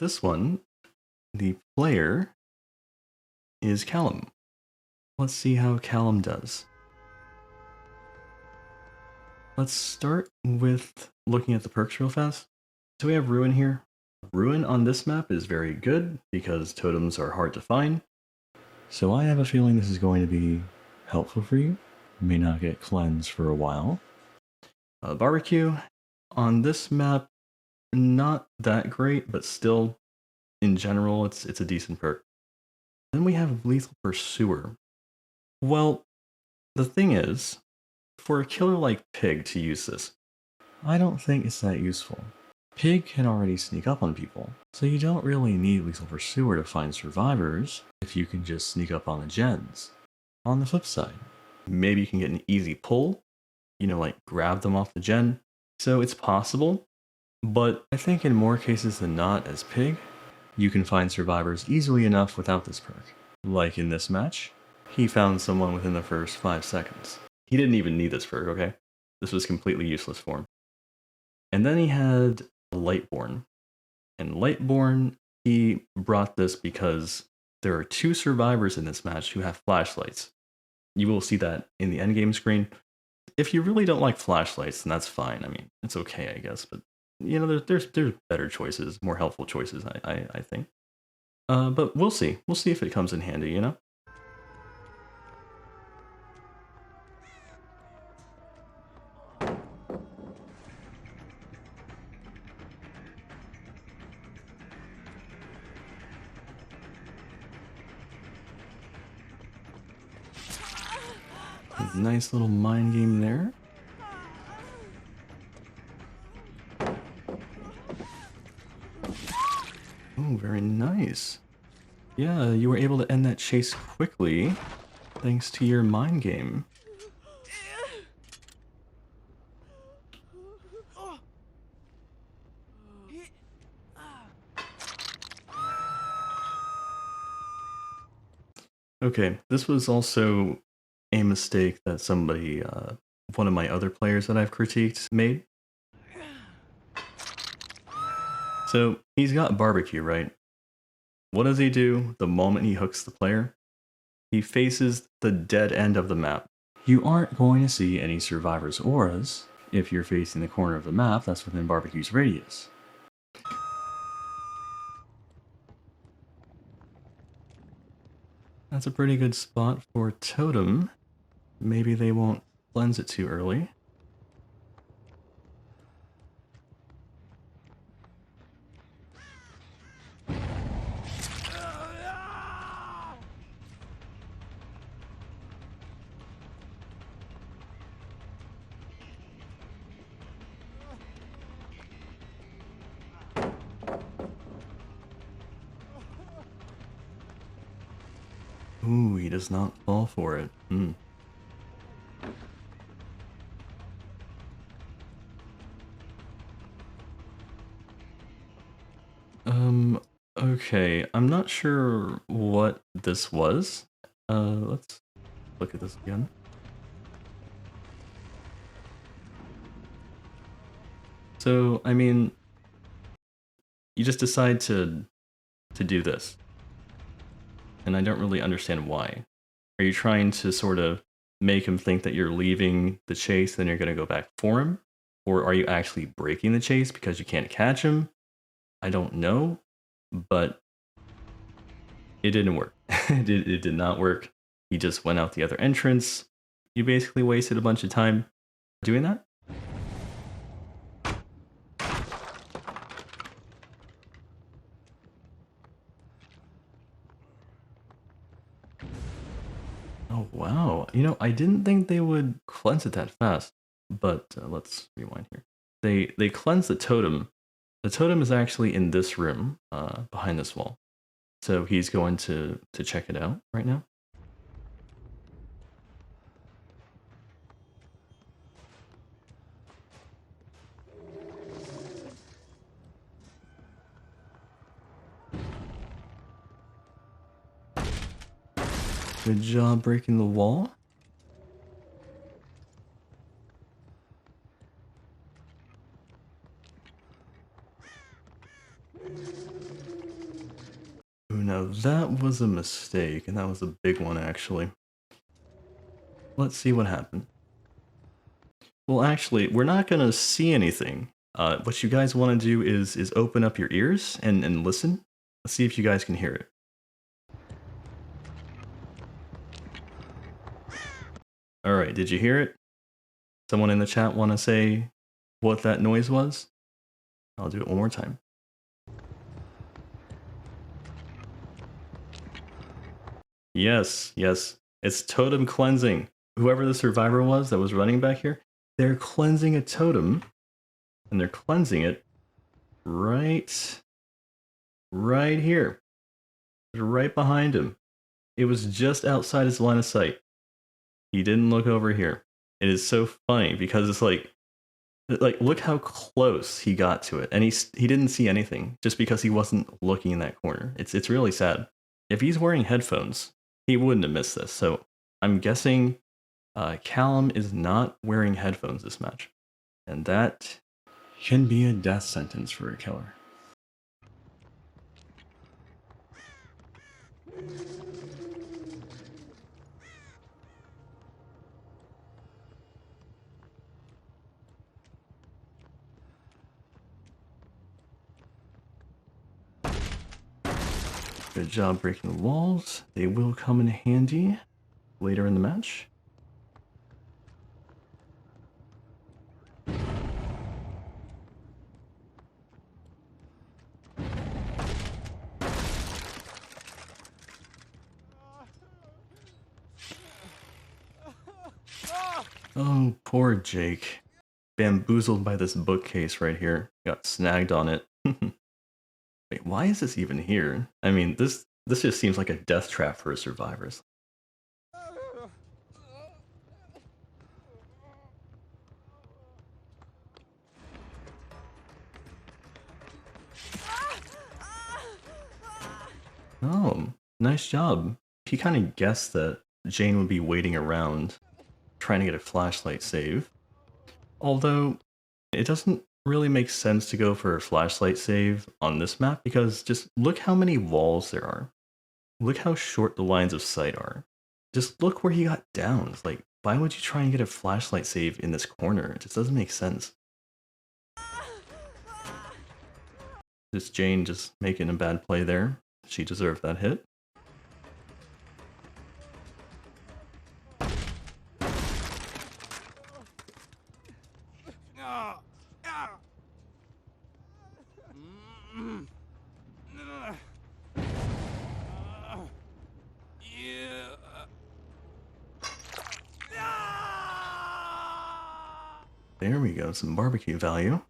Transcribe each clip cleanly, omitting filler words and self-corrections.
this one, the player is Callum. Let's see how Callum does. Let's start with looking at the perks real fast. So we have Ruin here. Ruin on this map is very good because totems are hard to find. So I have a feeling this is going to be helpful for you. You may not get cleansed for a while. Barbecue on this map, not that great, but still, in general, it's a decent perk. Then we have Lethal Pursuer. Well, the thing is, for a killer like Pig to use this, I don't think it's that useful. Pig can already sneak up on people, so you don't really need Lethal Pursuer to find survivors if you can just sneak up on the gens. On the flip side, maybe you can get an easy pull, like grab them off the gen. So it's possible, but I think in more cases than not as Pig, you can find survivors easily enough without this perk. Like in this match, he found someone within the first 5 seconds. He didn't even need this perk, okay? This was completely useless for him. And then he had Lightborn. And Lightborn, he brought this because there are 2 survivors in this match who have flashlights. You will see that in the endgame screen. If you really don't like flashlights, then that's fine. I mean, it's okay, I guess. But, there's better choices, more helpful choices, I think. But we'll see. We'll see if it comes in handy, Nice little mind game there. Oh, very nice. Yeah, you were able to end that chase quickly thanks to your mind game. Okay, this was also a mistake that somebody, one of my other players that I've critiqued, made. So he's got barbecue, right? What does he do the moment he hooks the player? He faces the dead end of the map. You aren't going to see any survivors' auras if you're facing the corner of the map that's within barbecue's radius. That's a pretty good spot for totem. Maybe they won't cleanse it too early. Ooh, he does not fall for it. Okay, I'm not sure what this was. Let's look at this again. So, I mean, you just decide to do this. And I don't really understand why. Are you trying to sort of make him think that you're leaving the chase, then you're going to go back for him? Or are you actually breaking the chase because you can't catch him? I don't know, but it didn't work. It did not work. He just went out the other entrance. You basically wasted a bunch of time doing that. Oh, wow. I didn't think they would cleanse it that fast, but let's rewind here. They cleanse the totem. The totem is actually in this room, behind this wall. So he's going to check it out right now. Good job breaking the wall. that was a mistake, and that was a big one, actually. Let's see what happened. Well, actually, we're not going to see anything. What you guys want to do is open up your ears and listen. Let's see if you guys can hear it. All right, did you hear it? Someone in the chat want to say what that noise was? I'll do it one more time. Yes, yes. It's totem cleansing. Whoever the survivor was that was running back here, they're cleansing a totem, and they're cleansing it right here. Right behind him. It was just outside his line of sight. He didn't look over here. It is so funny because it's like look how close he got to it, and he didn't see anything just because he wasn't looking in that corner. It's really sad. If he's wearing headphones, he wouldn't have missed this. So I'm guessing Callum is not wearing headphones this match, and that can be a death sentence for a killer. Good job breaking the walls. They will come in handy later in the match. Oh, poor Jake. Bamboozled by this bookcase right here. Got snagged on it. Wait, why is this even here? I mean, this just seems like a death trap for survivors. Oh, nice job. He kind of guessed that Jane would be waiting around, trying to get a flashlight save. Although, it doesn't really make sense to go for a flashlight save on this map because just look how many walls there are. Look how short the lines of sight are. Just look where he got down. It's like, why would you try and get a flashlight save in this corner? It just doesn't make sense. This Jane just making a bad play there. She deserved that hit. There we go, some barbecue value.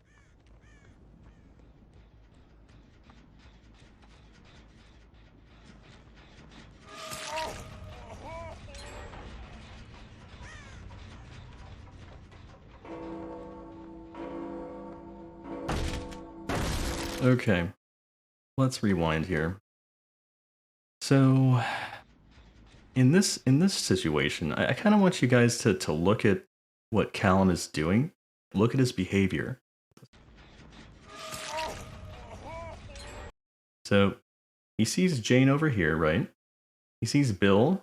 Okay, let's rewind here. So, in this situation, I kind of want you guys to look at what Callum is doing. Look at his behavior. So, he sees Jane over here, right? He sees Bill.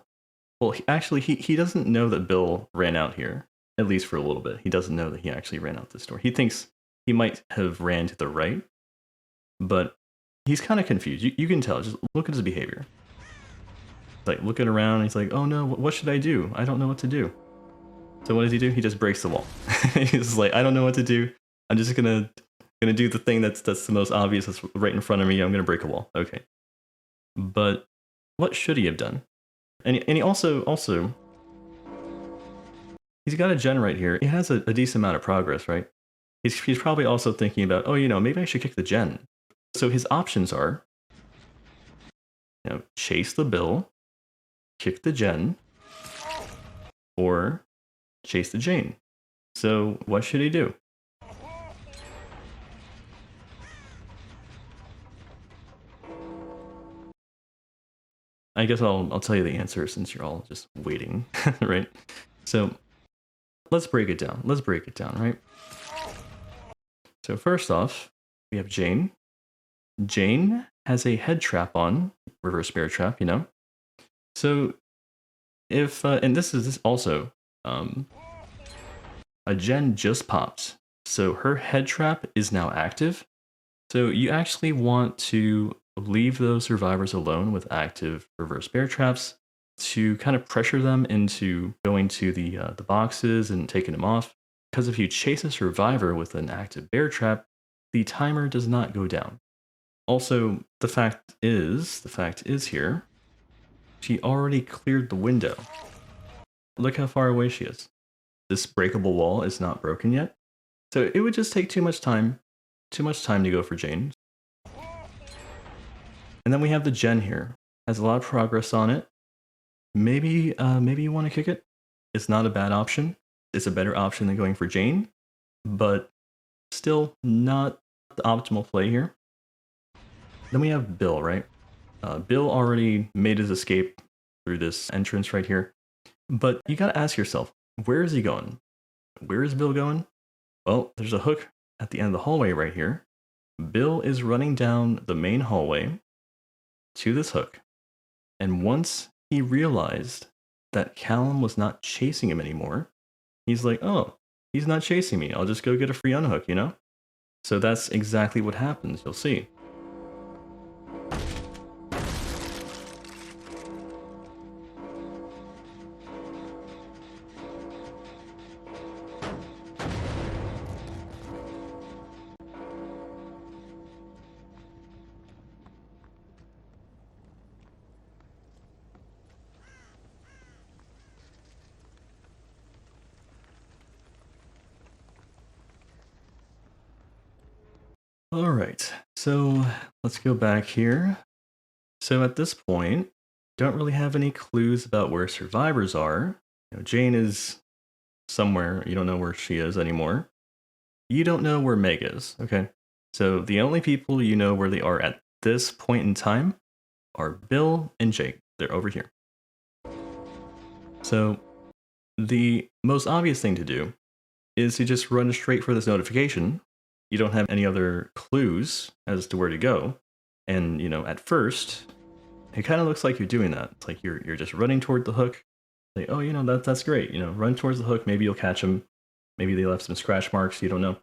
Well, he doesn't know that Bill ran out here, at least for a little bit. He doesn't know that he actually ran out this door. He thinks he might have ran to the right, but he's kind of confused. You can tell. Just look at his behavior. He's like looking around. He's like, oh no, what should I do? I don't know what to do. So what does he do? He just breaks the wall. He's like, I don't know what to do. I'm just gonna do the thing that's the most obvious. That's right in front of me. I'm gonna break a wall. Okay. But what should he have done? And he also he's got a gen right here. He has a decent amount of progress, right? He's probably also thinking about, oh, maybe I should kick the gen. So his options are, chase the Bill, kick the gen, or chase the Jane. So what should he do? I guess I'll tell you the answer since you're all just waiting, right? So let's break it down. Right? So first off, we have Jane. Jane has a head trap on, reverse bear trap, you know? So if, and this is also, a gen just popped. So her head trap is now active. So you actually want to leave those survivors alone with active reverse bear traps to kind of pressure them into going to the boxes and taking them off. Because if you chase a survivor with an active bear trap, the timer does not go down. Also, the fact is here, she already cleared the window. Look how far away she is. This breakable wall is not broken yet. So it would just take too much time to go for Jane. And then we have the gen here. Has a lot of progress on it. Maybe you want to kick it. It's not a bad option. It's a better option than going for Jane, but still not the optimal play here. Then we have Bill, right? Bill already made his escape through this entrance right here. But you gotta ask yourself, where is he going? Where is Bill going? Well, there's a hook at the end of the hallway right here. Bill is running down the main hallway to this hook. And once he realized that Callum was not chasing him anymore, he's like, oh, he's not chasing me. I'll just go get a free unhook, you know? So that's exactly what happens. You'll see. All right, so let's go back here. So at this point, don't really have any clues about where survivors are. You know, Jane is somewhere. You don't know where she is anymore. You don't know where Meg is, okay? So the only people you know where they are at this point in time are Bill and Jake. They're over here. So the most obvious thing to do is to just run straight for this notification. You don't have any other clues as to where to go. And, you know, at first, it kind of looks like you're doing that. It's like you're just running toward the hook. Like, oh, you know, that's great. You know, run towards the hook. Maybe you'll catch them. Maybe they left some scratch marks. You don't know.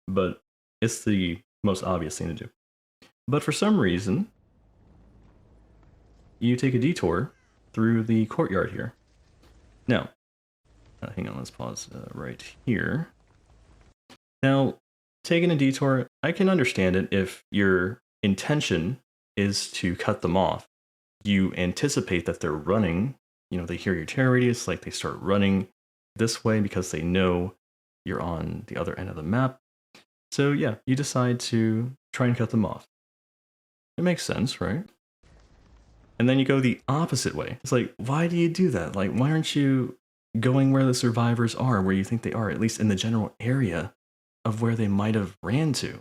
But it's the most obvious thing to do. But for some reason, you take a detour through the courtyard here. Now, hang on, let's pause right here. Now, taking a detour, I can understand it if your intention is to cut them off. You anticipate that they're running, you know, they hear your terror radius, like they start running this way because they know you're on the other end of the map. So yeah, you decide to try and cut them off. It makes sense, right? And then you go the opposite way. It's like, why do you do that? Like, why aren't you going where the survivors are, where you think they are, at least in the general area of where they might have ran to?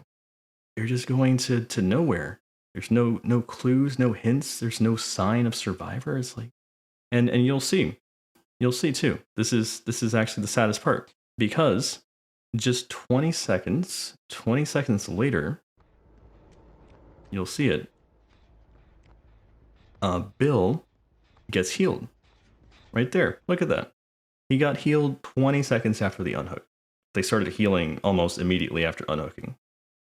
You're just going to nowhere. There's no clues, no hints. There's no sign of survivor. It's like, and you'll see too. This is actually the saddest part, because just 20 seconds later, you'll see it. Bill gets healed right there. Look at that. He got healed 20 seconds after the unhook. They started healing almost immediately after unhooking.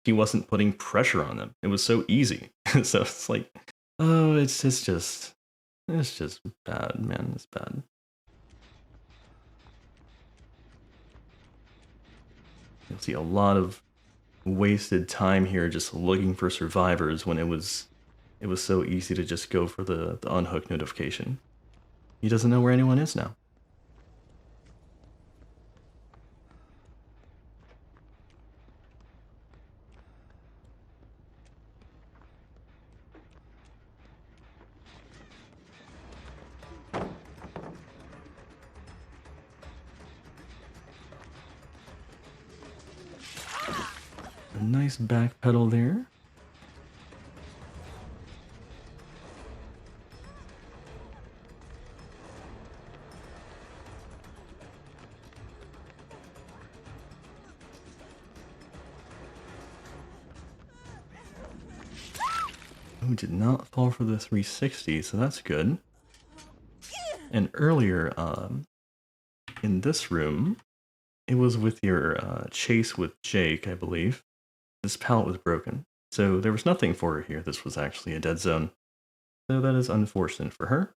He wasn't putting pressure on them. It was so easy. So it's like, oh, it's just bad, man. It's bad. You'll see a lot of wasted time here just looking for survivors when it was so easy to just go for the unhook notification. He doesn't know where anyone is now. A nice back pedal there. Oh, did not fall for the 360, so that's good. And earlier, in this room, it was with your chase with Jake, I believe. This pallet was broken, so there was nothing for her here. This was actually a dead zone. So that is unfortunate for her.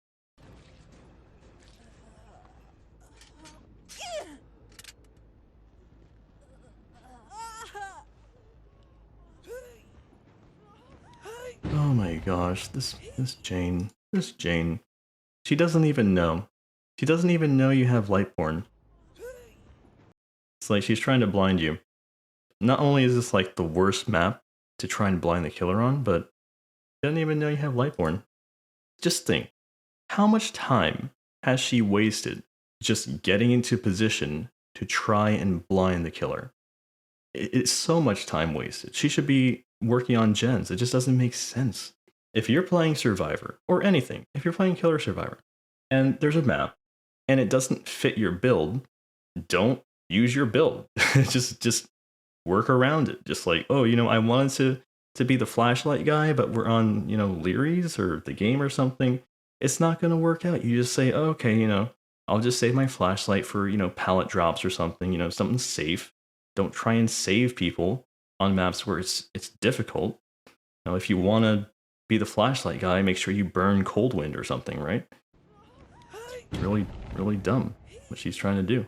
Oh my gosh, this Jane. This Jane. She doesn't even know. She doesn't even know you have Lightborn. It's like she's trying to blind you. Not only is this like the worst map to try and blind the killer on, but she doesn't even know you have Lightborn. Just think, how much time has she wasted just getting into position to try and blind the killer? It's so much time wasted. She should be working on gens. It just doesn't make sense. If you're playing Survivor, or anything, if you're playing Killer Survivor, and there's a map, and it doesn't fit your build, don't use your build. just work around it. Just like, oh, you know, I wanted to be the flashlight guy, but we're on, you know, Leary's or the game or something. It's not going to work out. You just say, oh, okay, you know, I'll just save my flashlight for, you know, pallet drops or something, you know, something safe. Don't try and save people on maps where it's difficult. You know, if you want to be the flashlight guy, make sure you burn Cold Wind or something, right? Really, really dumb what she's trying to do.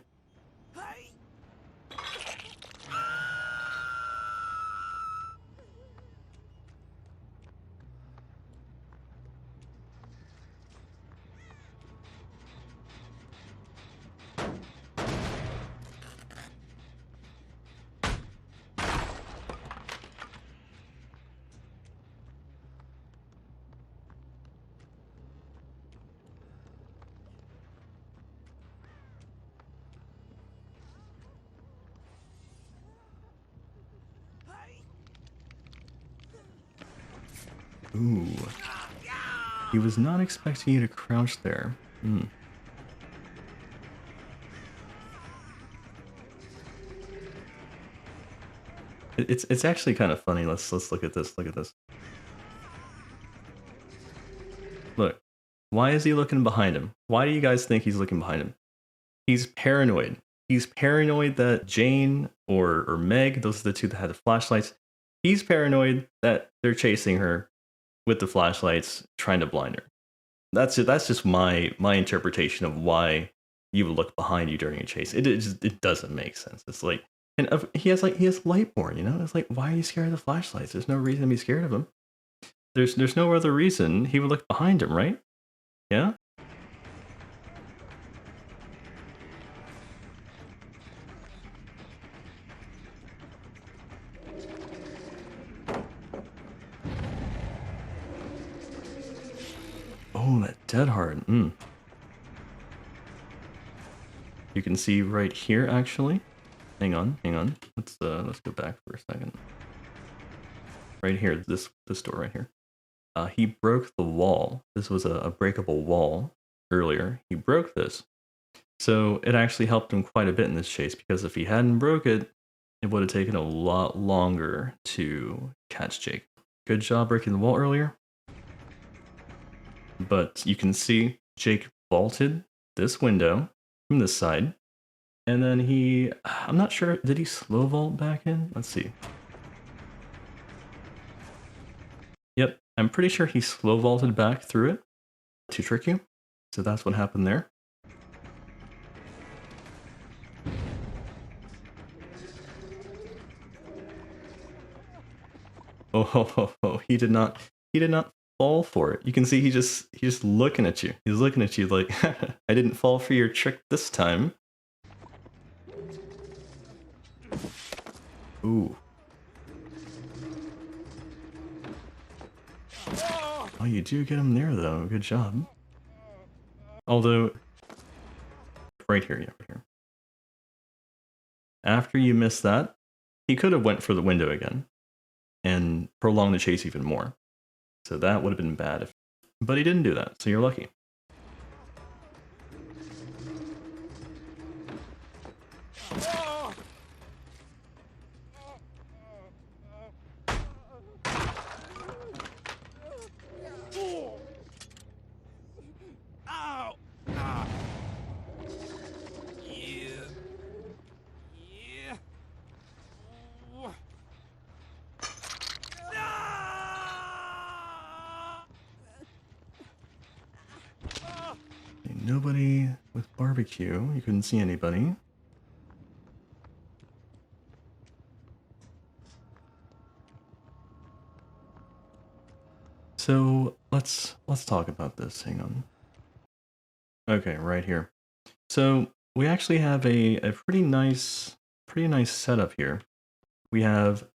Ooh. He was not expecting you to crouch there. Hmm. It's actually kind of funny. Let's look at this. Look at this. Look. Why is he looking behind him? Why do you guys think he's looking behind him? He's paranoid. He's paranoid that Jane or Meg, those are the two that had the flashlights. He's paranoid that they're chasing her with the flashlights, trying to blind her. That's it. That's just my interpretation of why you would look behind you during a chase. It doesn't make sense. It's like, and he has Lightborn, you know. It's like, why are you scared of the flashlights? There's no reason to be scared of him. There's no other reason he would look behind him, right? Yeah. Oh, that dead hard. You can see right here, actually. Hang on. Let's go back for a second. Right here, this door right here. He broke the wall. This was a breakable wall earlier. He broke this. So it actually helped him quite a bit in this chase, because if he hadn't broke it, it would have taken a lot longer to catch Jake. Good job breaking the wall earlier. But you can see Jake vaulted this window from this side. And then I'm not sure, did he slow vault back in? Let's see. Yep, I'm pretty sure he slow vaulted back through it to trick you. So that's what happened there. Oh, he did not fall for it. You can see he's just looking at you. He's looking at you like, I didn't fall for your trick this time. Ooh. Oh, you do get him there though. Good job. Although, right here, yeah, right here. After you missed that, he could have went for the window again and prolonged the chase even more. So that would have been bad, but he didn't do that, so you're lucky. nobody with barbecue. You couldn't see anybody. So let's talk about this. Hang on. Okay, right here. So we actually have a pretty nice setup here. We have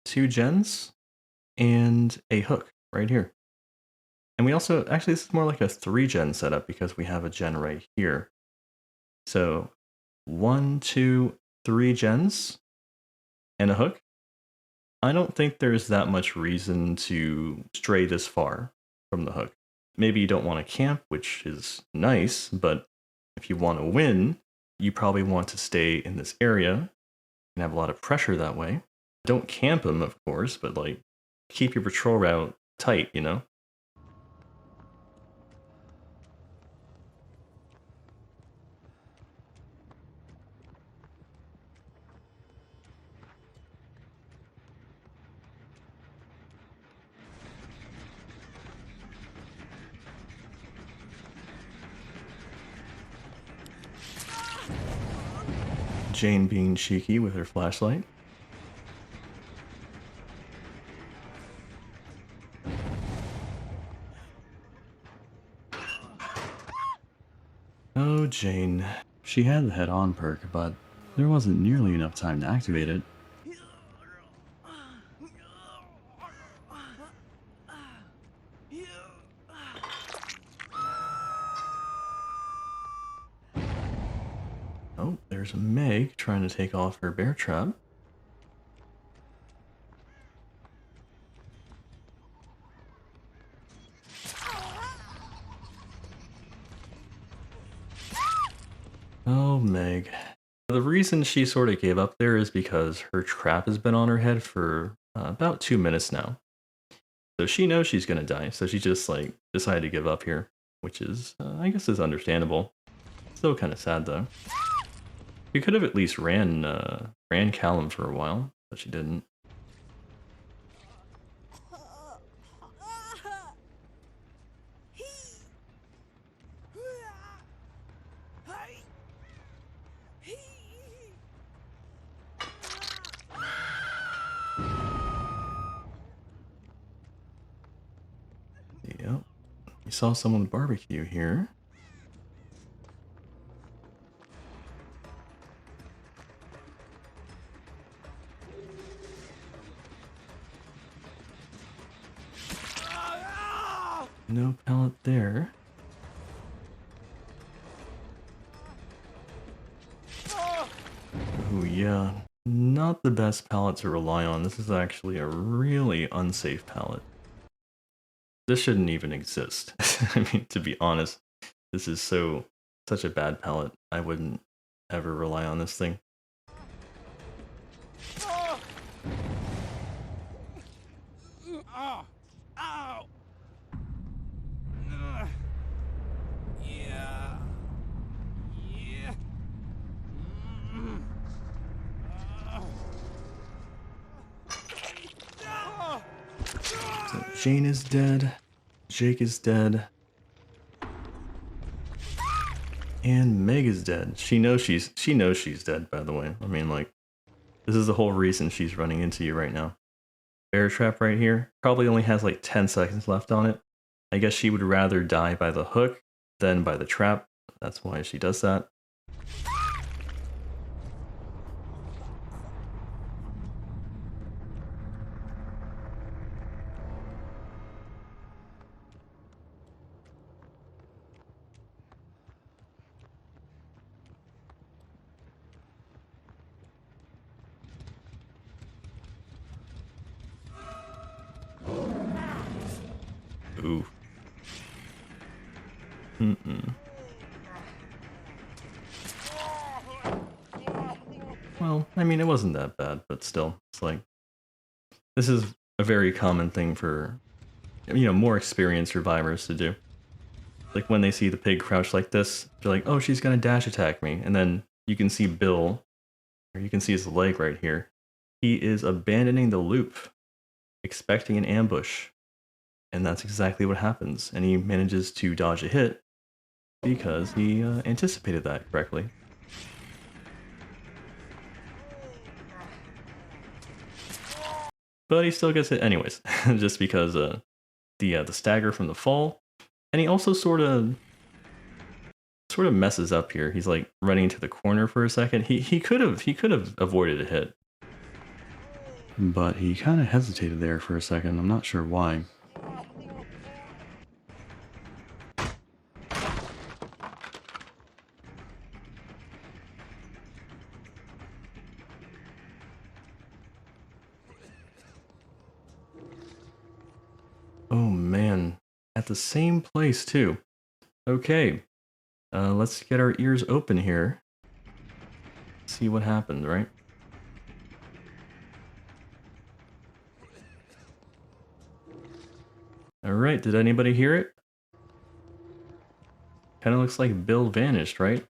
2 gens and a hook right here. And we also, actually this is more like a 3 gen setup because we have a gen right here. So 1, 2, 3 gens and a hook. I don't think there's that much reason to stray this far from the hook. Maybe you don't want to camp, which is nice, but if you want to win, you probably want to stay in this area and have a lot of pressure that way. Don't camp them, of course, but like keep your patrol route tight, you know? Jane being cheeky with her flashlight. Oh, Jane. She had the head-on perk, but there wasn't nearly enough time to activate it. Oh, there's Meg trying to take off her bear trap. Oh, Meg. The reason she sort of gave up there is because her trap has been on her head for about 2 minutes now. So she knows she's gonna die, so she just like decided to give up here, which is, I guess is understandable. Still kind of sad though. She could have at least ran Callum for a while, but she didn't. Yep. You saw someone barbecue here. No pallet there. Oh yeah, not the best pallet to rely on. This is actually a really unsafe pallet. This shouldn't even exist. I mean, to be honest, this is such a bad pallet. I wouldn't ever rely on this thing. So Jane is dead. Jake is dead. And Meg is dead. She knows she's dead, by the way. I mean, like, this is the whole reason she's running into you right now. Bear trap right here. Probably only has like 10 seconds left on it. I guess she would rather die by the hook than by the trap. That's why she does that. Ooh. Well, I mean, it wasn't that bad, but still, it's like, this is a very common thing for, you know, more experienced survivors to do. Like when they see the pig crouch like this, they're like, oh, she's gonna dash attack me. And then you can see Bill, or you can see his leg right here. He is abandoning the loop, expecting an ambush. And that's exactly what happens. And he manages to dodge a hit because he anticipated that correctly. But he still gets hit anyways, just because the stagger from the fall, and he also sort of messes up here. He's like running into the corner for a second. He could have avoided a hit, but he kind of hesitated there for a second. I'm not sure why. Oh man, at the same place too. Okay, let's get our ears open here. See what happened, right? All right, did anybody hear it? Kind of looks like Bill vanished, right?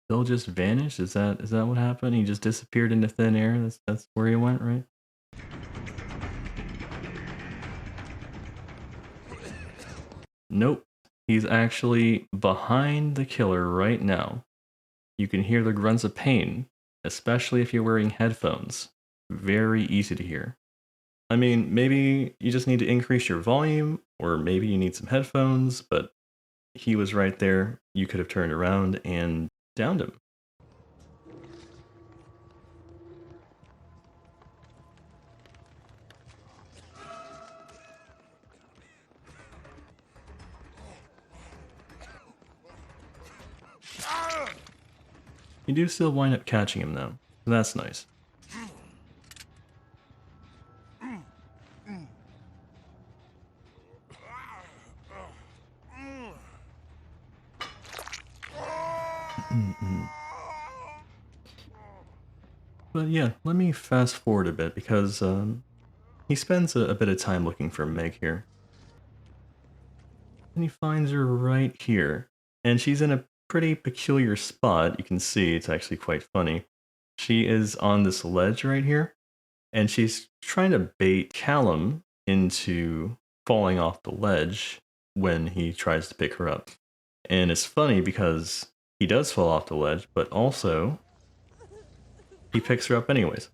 Bill just vanished? Is that what happened? He just disappeared into thin air? That's where he went, right? Nope. He's actually behind the killer right now. You can hear the grunts of pain, especially if you're wearing headphones. Very easy to hear. I mean, maybe you just need to increase your volume, or maybe you need some headphones, but he was right there. You could have turned around and downed him. You do still wind up catching him though. That's nice. But yeah, let me fast forward a bit because he spends a bit of time looking for Meg here. And he finds her right here. And she's in a pretty peculiar spot. You can see it's actually quite funny. She is on this ledge right here, and she's trying to bait Callum into falling off the ledge when he tries to pick her up. And it's funny because he does fall off the ledge, but also he picks her up anyways.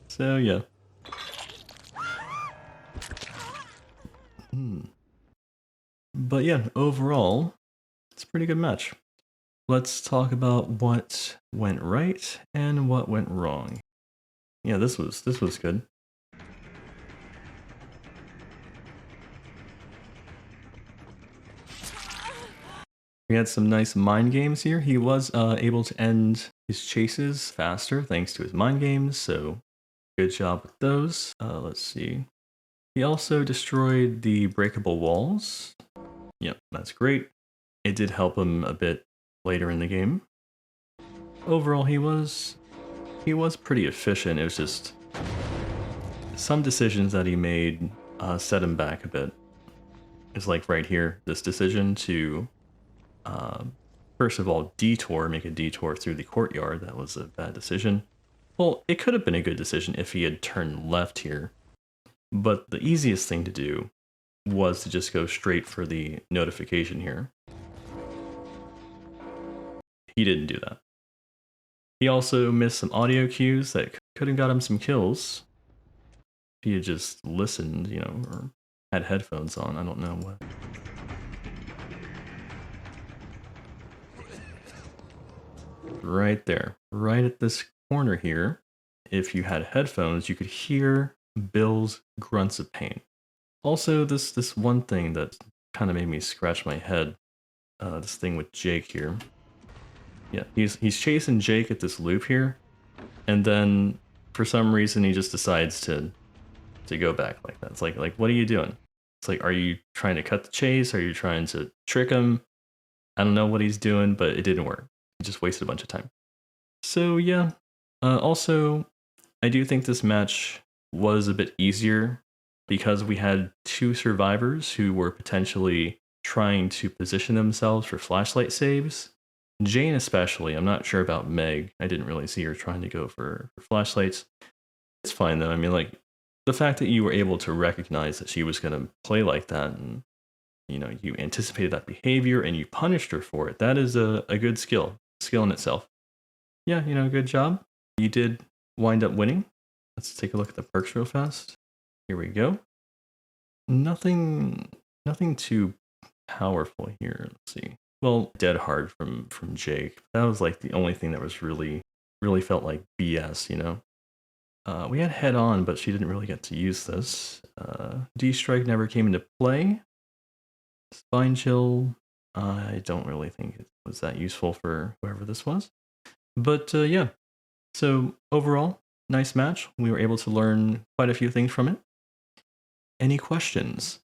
So yeah. But yeah, overall, it's a pretty good match. Let's talk about what went right and what went wrong. Yeah, this was good. We had some nice mind games here. He was able to end his chases faster thanks to his mind games, so good job with those. Let's see. He also destroyed the breakable walls. Yep, that's great. It did help him a bit later in the game. Overall, he was pretty efficient. It was just some decisions that he made set him back a bit. It's like right here, this decision to first of all make a detour through the courtyard. That was a bad decision. Well, it could have been a good decision if he had turned left here, but the easiest thing to do was to just go straight for the notification here. He didn't do that. He also missed some audio cues that could have got him some kills if he had just listened, you know, or had headphones on. I don't know what. Right there, right at this corner here, if you had headphones, you could hear Bill's grunts of pain. Also, this one thing that kind of made me scratch my head, this thing with Jake here. Yeah, he's chasing Jake at this loop here, and then for some reason he just decides to go back like that. It's like what are you doing? It's like, are you trying to cut the chase? Are you trying to trick him? I don't know what he's doing, but it didn't work. He just wasted a bunch of time. So yeah, also, I do think this match was a bit easier because we had two survivors who were potentially trying to position themselves for flashlight saves. Jane especially, I'm not sure about Meg. I didn't really see her trying to go for flashlights. It's fine though. I mean, like, the fact that you were able to recognize that she was going to play like that and, you anticipated that behavior and you punished her for it. That is a good skill in itself. Yeah, good job. You did wind up winning. Let's take a look at the perks real fast. Here we go. Nothing too powerful here. Let's see. Well, Dead Hard from Jake. That was like the only thing that was really felt like BS. We had Head On, but she didn't really get to use this. D-Strike never came into play. Spine Chill, I don't really think it was that useful for whoever this was. But yeah, so overall, nice match. We were able to learn quite a few things from it. Any questions?